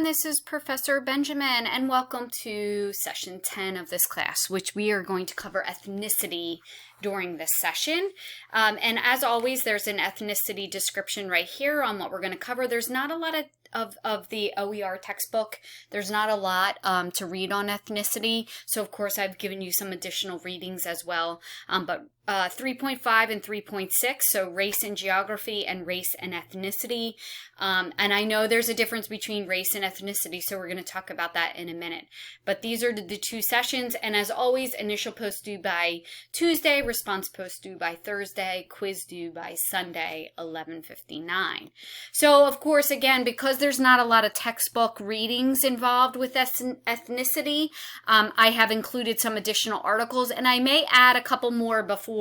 this is Professor Benjamin, and welcome to session 10 of this class, which we are going to cover ethnicity during this session. And as always, there's an ethnicity description right here on what we're going to cover. There's not a lot of the OER textbook. There's not a lot to read on ethnicity, so of course I've given you some additional readings as well, but 3.5 and 3.6, so race and geography and race and ethnicity. And I know there's a difference between race and ethnicity, so we're going to talk about that in a minute. But these are the two sessions, and as always, initial post due by Tuesday, response post due by Thursday, quiz due by Sunday, 11:59. So of course, again, because there's not a lot of textbook readings involved with ethnicity, I have included some additional articles, and I may add a couple more before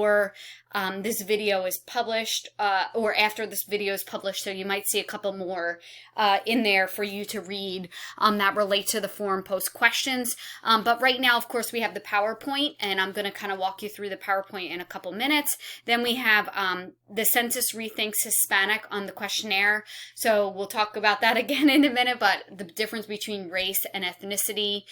this video is published, or after this video is published, so you might see a couple more in there for you to read that relate to the forum post questions. But right now, of course, we have the PowerPoint, and I'm going to kind of walk you through the PowerPoint in a couple minutes. Then we have the Census Rethinks Hispanic on the questionnaire, so we'll talk about that again in a minute, but the difference between race and ethnicity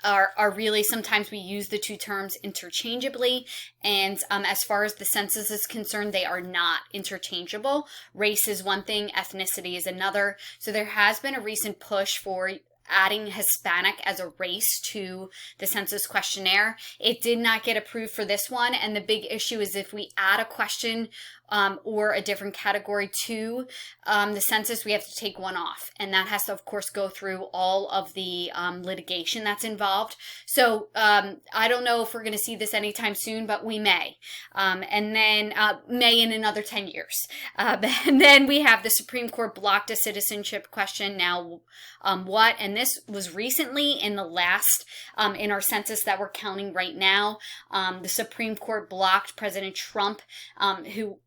are really, sometimes we use the two terms interchangeably, and as far as the census is concerned, they are not interchangeable. Race is one thing, ethnicity is another. So there has been a recent push for adding Hispanic as a race to the census questionnaire. It did not get approved for this one, and the big issue is if we add a question or a different category to the census, we have to take one off, and that has to, of course, go through all of the litigation that's involved. So I don't know if we're going to see this anytime soon, but we may, and then may in another 10 years. And then we have the Supreme Court blocked a citizenship question. Now what? And this was recently in the last, in our census that we're counting right now, the Supreme Court blocked President Trump, who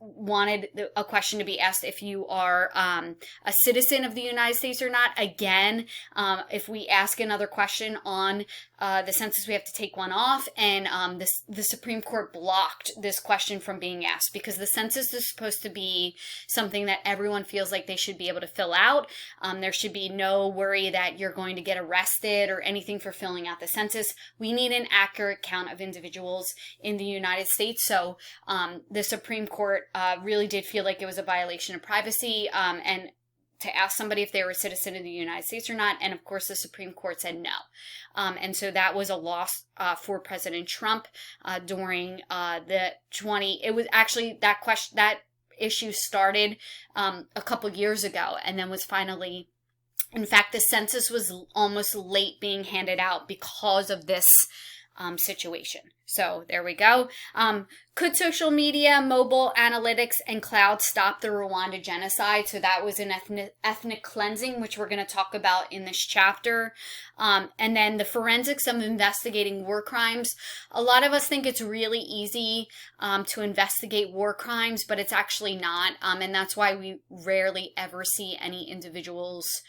wanted a question to be asked if you are a citizen of the United States or not. Again, if we ask another question on the census, we have to take one off, and the Supreme Court blocked this question from being asked because the census is supposed to be something that everyone feels like they should be able to fill out. There should be no worry that you're going to get arrested or anything for filling out the census. We need an accurate count of individuals in the United States, so the Supreme Court really did feel like it was a violation of privacy and to ask somebody if they were a citizen of the United States or not, and of course the Supreme Court said no. And so that was a loss for President Trump during it was actually that issue started a couple years ago and then was finally, in fact, the census was almost late being handed out because of this situation. So there we go. Could social media, mobile analytics, and cloud stop the Rwanda genocide? So that was an ethnic cleansing, which we're going to talk about in this chapter. And then the forensics of investigating war crimes. A lot of us think it's really easy to investigate war crimes, but it's actually not. And that's why we rarely ever see any individuals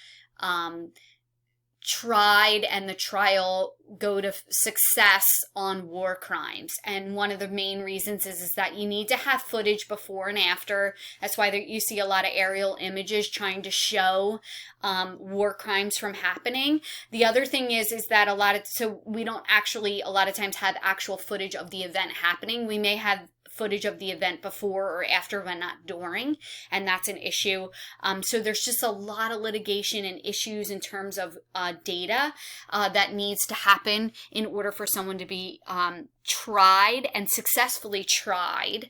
tried and the trial go to success on war crimes. And one of the main reasons is that you need to have footage before and after. That's why you see a lot of aerial images trying to show war crimes from happening. The other thing is that so we don't actually a lot of times have actual footage of the event happening. We may have footage of the event before or after, but not during, and that's an issue. So there's just a lot of litigation and issues in terms of data that needs to happen in order for someone to be tried and successfully tried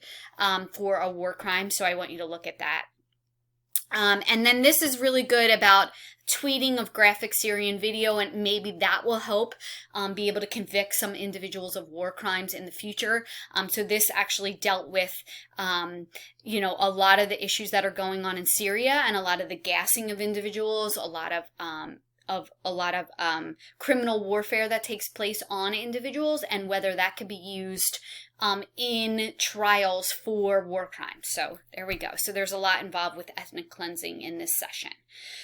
for a war crime. So I want you to look at that. And then this is really good about tweeting of graphic Syrian video, and maybe that will help be able to convict some individuals of war crimes in the future. So this actually dealt with, a lot of the issues that are going on in Syria and a lot of the gassing of individuals, a lot of criminal warfare that takes place on individuals, and whether that could be used in trials for war crimes. So there we go. So there's a lot involved with ethnic cleansing in this session.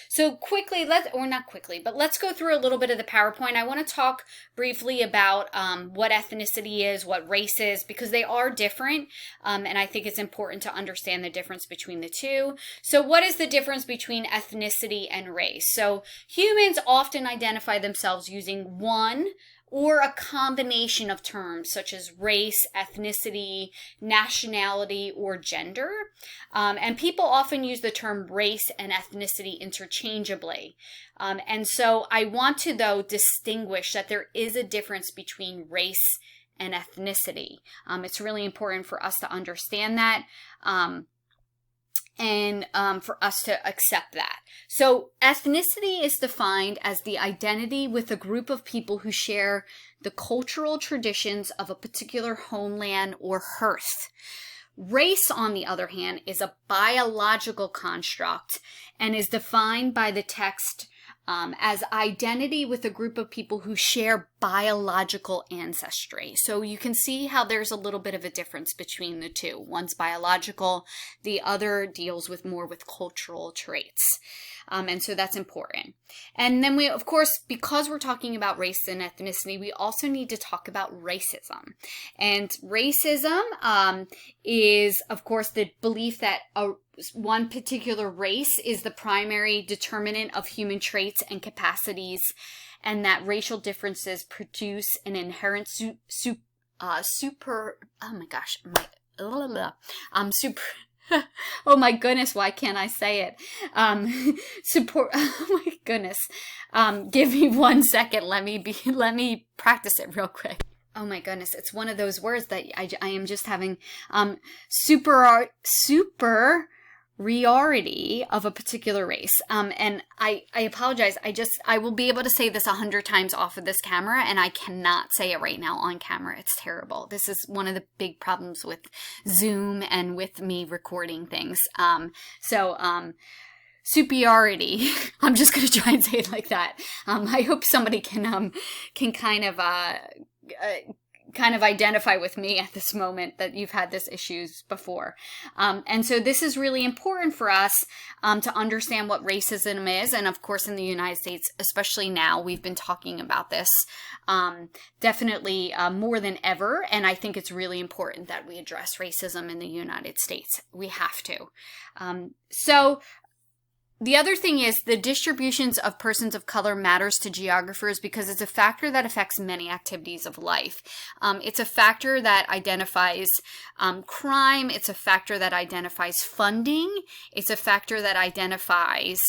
So quickly, let's go through a little bit of the PowerPoint. I want to talk briefly about what ethnicity is, what race is, because they are different, and I think it's important to understand the difference between the two. So what is the difference between ethnicity and race? So humans often identify themselves using one or a combination of terms such as race, ethnicity, nationality, or gender. And people often use the term race and ethnicity interchangeably. And so I want to, though, distinguish that there is a difference between race and ethnicity. It's really important for us to understand that. And for us to accept that. So ethnicity is defined as the identity with a group of people who share the cultural traditions of a particular homeland or hearth. Race, on the other hand, is a biological construct and is defined by the text as identity with a group of people who share biological ancestry. So you can see how there's a little bit of a difference between the two. One's biological, the other deals with more with cultural traits. And so that's important. And then we, of course, because we're talking about race and ethnicity, we also need to talk about racism. And racism is, of course, the belief that one particular race is the primary determinant of human traits and capacities, and that racial differences produce an inherent oh my goodness, why can't I say it? Oh my goodness. Give me 1 second. Let me practice it real quick. Oh my goodness, it's one of those words that I am just having superiority of a particular race. And I apologize. I will be able to say this 100 times off of this camera, and I cannot say it right now on camera. It's terrible. This is one of the big problems with Zoom and with me recording things. Superiority. I'm just going to try and say it like that. I hope somebody can kind of identify with me at this moment that you've had this issues before. And so this is really important for us to understand what racism is. And of course, in the United States, especially now, we've been talking about this definitely more than ever. And I think it's really important that we address racism in the United States. We have to. The other thing is the distributions of persons of color matters to geographers because it's a factor that affects many activities of life. It's a factor that identifies crime. It's a factor that identifies funding. It's a factor that identifies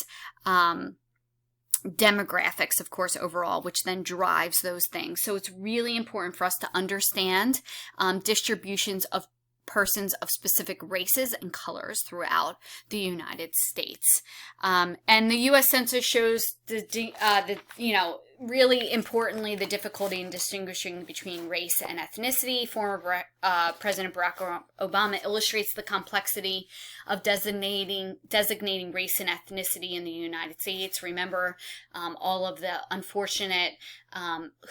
demographics, of course, overall, which then drives those things. So it's really important for us to understand distributions of persons of specific races and colors throughout the United States. And the U.S. Census shows really importantly, the difficulty in distinguishing between race and ethnicity. Former President Barack Obama illustrates the complexity of designating race and ethnicity in the United States. Remember all of the unfortunate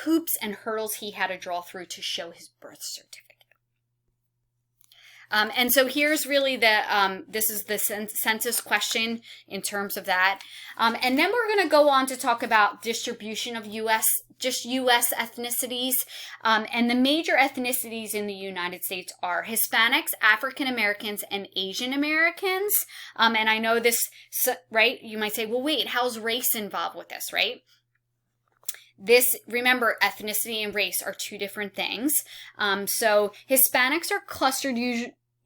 hoops and hurdles he had to draw through to show his birth certificate. And so here's really this is the census question in terms of that. And then we're going to go on to talk about distribution of U.S. ethnicities. And the major ethnicities in the United States are Hispanics, African Americans, and Asian Americans. And I know this, right? You might say, well, wait, how's race involved with this, right? Remember, ethnicity and race are two different things. So Hispanics are clustered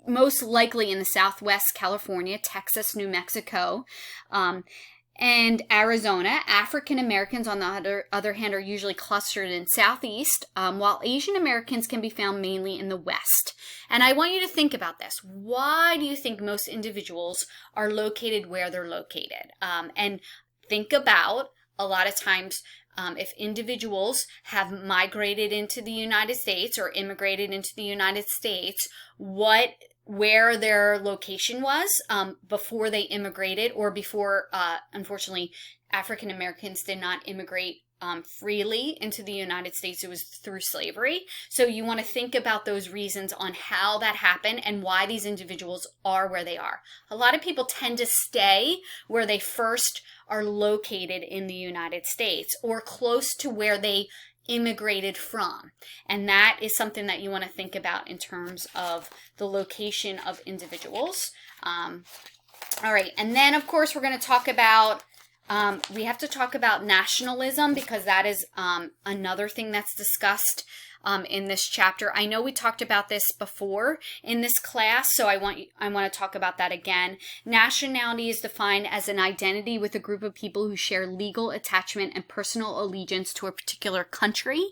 most likely in the Southwest, California, Texas, New Mexico, and Arizona. African Americans, on the other hand, are usually clustered in Southeast, while Asian Americans can be found mainly in the West. And I want you to think about this. Why do you think most individuals are located where they're located? And think about, a lot of times, if individuals have migrated into the United States or immigrated into the United States, where their location was before they immigrated, or before, unfortunately, African Americans did not immigrate freely into the United States, it was through slavery. So you want to think about those reasons on how that happened and why these individuals are where they are. A lot of people tend to stay where they first are located in the United States or close to where they immigrated from. And that is something that you want to think about in terms of the location of individuals. All right, and then of course we're going to talk about we have to talk about nationalism, because that is another thing that's discussed in this chapter. I know we talked about this before in this class, so I want to talk about that again. Nationality is defined as an identity with a group of people who share legal attachment and personal allegiance to a particular country.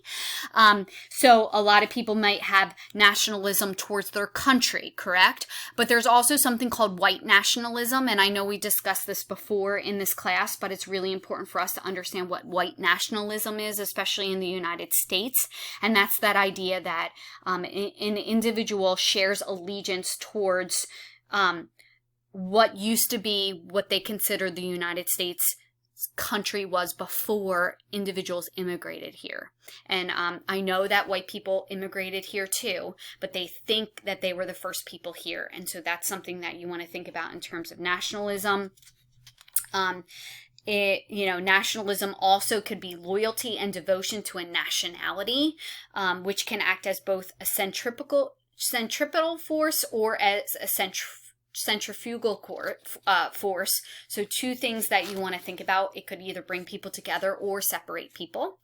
So a lot of people might have nationalism towards their country, correct? But there's also something called white nationalism, and I know we discussed this before in this class, but it's really important for us to understand what white nationalism is, especially in the United States, and that's that idea that an individual shares allegiance towards what used to be what they considered the United States country was before individuals immigrated here. And I know that white people immigrated here too, but they think that they were the first people here. And so that's something that you want to think about in terms of nationalism. Nationalism also could be loyalty and devotion to a nationality, which can act as both a centripetal force or as a centrifugal force. So two things that you want to think about. It could either bring people together or separate people.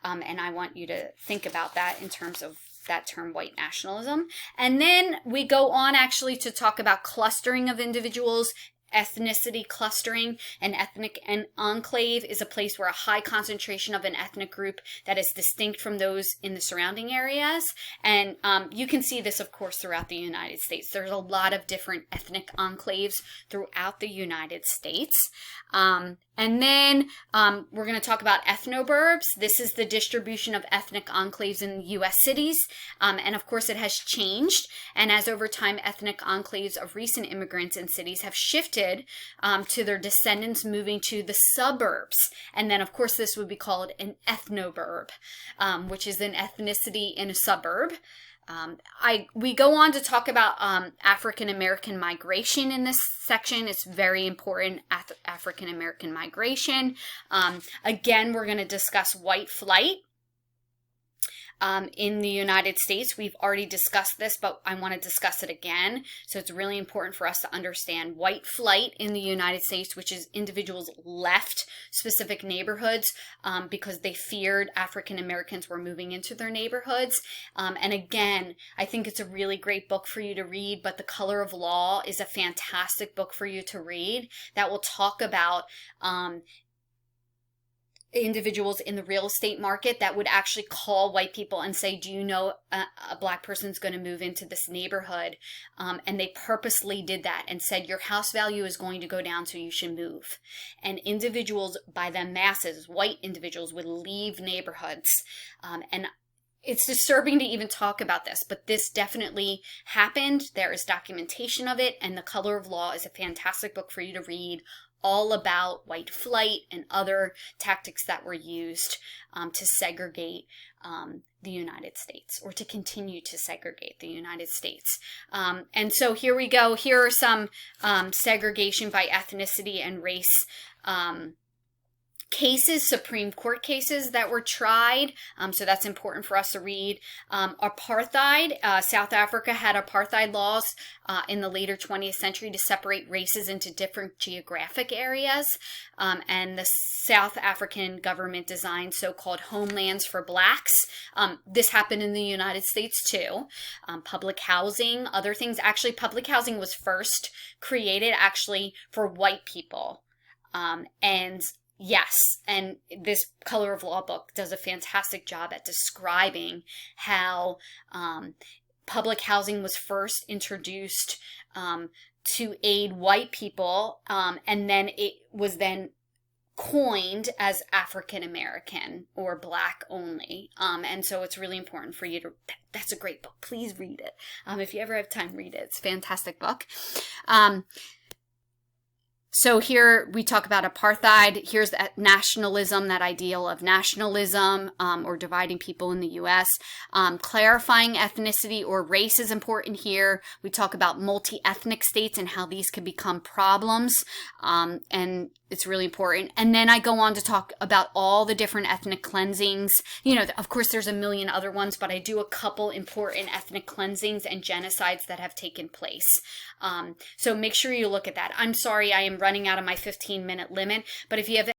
And I want you to think about that in terms of that term, white nationalism. And then we go on actually to talk about clustering of individuals. Ethnicity clustering. An ethnic enclave is a place where a high concentration of an ethnic group that is distinct from those in the surrounding areas. And you can see this, of course, throughout the United States. There's a lot of different ethnic enclaves throughout the United States. And then we're going to talk about ethnoburbs. This is the distribution of ethnic enclaves in U.S. cities. And of course, it has changed. And as over time, ethnic enclaves of recent immigrants in cities have shifted to their descendants moving to the suburbs. And then, of course, this would be called an ethnoburb, which is an ethnicity in a suburb. We go on to talk about African American migration in this section. It's very important, African American migration. Again, we're going to discuss white flight. In the United States. We've already discussed this, but I want to discuss it again. So it's really important for us to understand white flight in the United States, which is individuals left specific neighborhoods because they feared African Americans were moving into their neighborhoods. And again, I think it's a really great book for you to read, but The Color of Law is a fantastic book for you to read that will talk about individuals in the real estate market that would actually call white people and say, do you know a black person's going to move into this neighborhood? And they purposely did that and said, your house value is going to go down, so you should move. And individuals, by the masses, white individuals, would leave neighborhoods. And it's disturbing to even talk about this, but this definitely happened. There is documentation of it, and The Color of Law is a fantastic book for you to read, all about white flight and other tactics that were used to segregate the United States, or to continue to segregate the United States. And so here we go. Here are some segregation by ethnicity and race cases, Supreme Court cases that were tried. So that's important for us to read. Apartheid. South Africa had apartheid laws in the later 20th century to separate races into different geographic areas. And the South African government designed so-called homelands for blacks. This happened in the United States too. Public housing, other things. Actually, public housing was first created actually for white people. Yes, and this Color of Law book does a fantastic job at describing how public housing was first introduced to aid white people, and then it was then coined as African American or black only. And so it's really important for you to, that's a great book. Please read it. If you ever have time, read it. It's a fantastic book. So here we talk about apartheid. Here's that nationalism, that ideal of nationalism, or dividing people in the U.S. Clarifying ethnicity or race is important here. We talk about multi-ethnic states and how these can become problems, and it's really important. And then I go on to talk about all the different ethnic cleansings. You know, of course, there's a million other ones, but I do a couple important ethnic cleansings and genocides that have taken place. So make sure you look at that. I'm sorry, I am running out of my 15-minute limit, but if you have